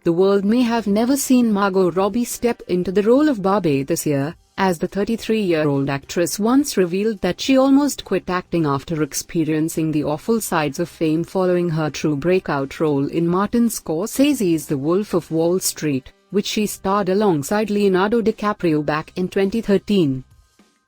The world may have never seen Margot Robbie step into the role of Barbie this year, as the 33-year-old actress once revealed that she almost quit acting after experiencing the awful sides of fame following her true breakout role in Martin Scorsese's The Wolf of Wall Street, which she starred alongside Leonardo DiCaprio back in 2013.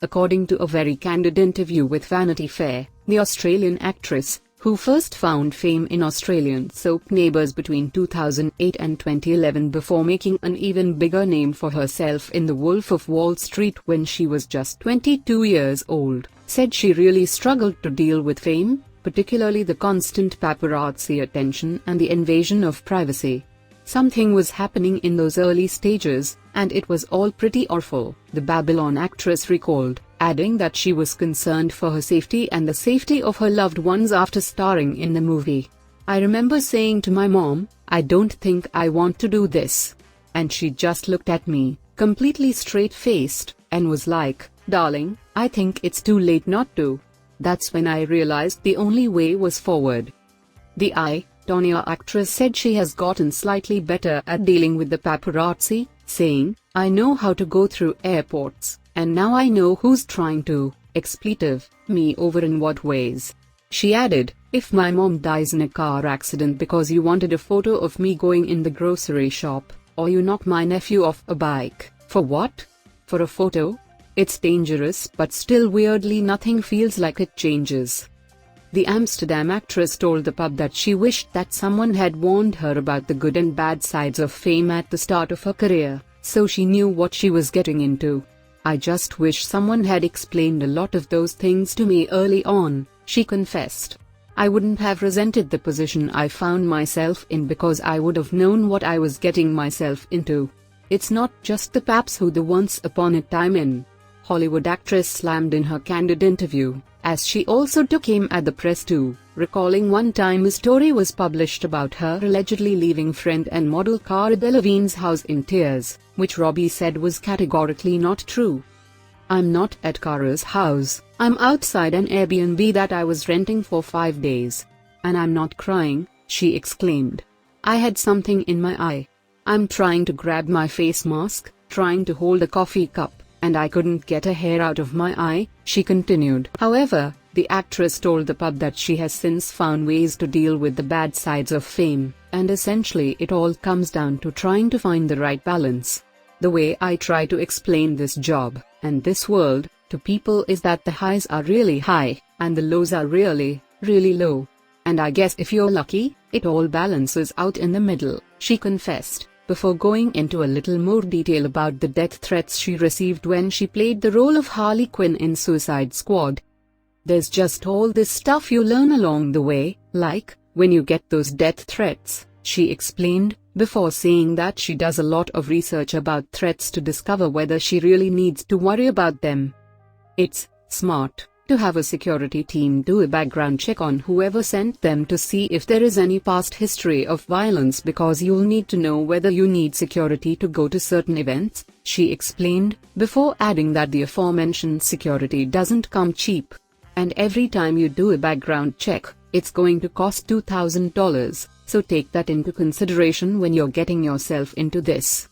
According to a very candid interview with Vanity Fair, the Australian actress, who first found fame in Australian soap Neighbours between 2008 and 2011 before making an even bigger name for herself in The Wolf of Wall Street when she was just 22 years old, said she really struggled to deal with fame, particularly the constant paparazzi attention and the invasion of privacy. Something was happening in those early stages, and it was all pretty awful, the Babylon actress recalled, adding that she was concerned for her safety and the safety of her loved ones after starring in the movie. "I remember saying to my mom, I don't think I want to do this. And she just looked at me, completely straight-faced, and was like, darling, I think it's too late not to. That's when I realized the only way was forward." The Tonya actress said she has gotten slightly better at dealing with the paparazzi, saying, "I know how to go through airports, and now I know who's trying to, expletive, me over in what ways." She added, "If my mom dies in a car accident because you wanted a photo of me going in the grocery shop, or you knock my nephew off a bike, for what? For a photo? It's dangerous, but still weirdly nothing feels like it changes." The Amsterdam actress told the pub that she wished that someone had warned her about the good and bad sides of fame at the start of her career, so she knew what she was getting into. "I just wish someone had explained a lot of those things to me early on," she confessed. "I wouldn't have resented the position I found myself in because I would have known what I was getting myself into. It's not just the paps who the once upon a time in Hollywood actress slammed in her candid interview, as she also took aim at the press too, recalling one time a story was published about her allegedly leaving friend and model Cara Delevingne's house in tears, which Robbie said was categorically not true. "I'm not at Cara's house, I'm outside an Airbnb that I was renting for 5 days. And I'm not crying," she exclaimed. "I had something in my eye. I'm trying to grab my face mask, trying to hold a coffee cup, and I couldn't get a hair out of my eye," she continued. However, the actress told the pub that she has since found ways to deal with the bad sides of fame, and essentially it all comes down to trying to find the right balance. "The way I try to explain this job, and this world, to people is that the highs are really high, and the lows are really, really low. And I guess if you're lucky, it all balances out in the middle," she confessed, before going into a little more detail about the death threats she received when she played the role of Harley Quinn in Suicide Squad. "There's just all this stuff you learn along the way, like, when you get those death threats," she explained, before saying that she does a lot of research about threats to discover whether she really needs to worry about them. "It's smart to have a security team do a background check on whoever sent them to see if there is any past history of violence because you'll need to know whether you need security to go to certain events," she explained, before adding that the aforementioned security doesn't come cheap. "And every time you do a background check, it's going to cost $2,000, so take that into consideration when you're getting yourself into this."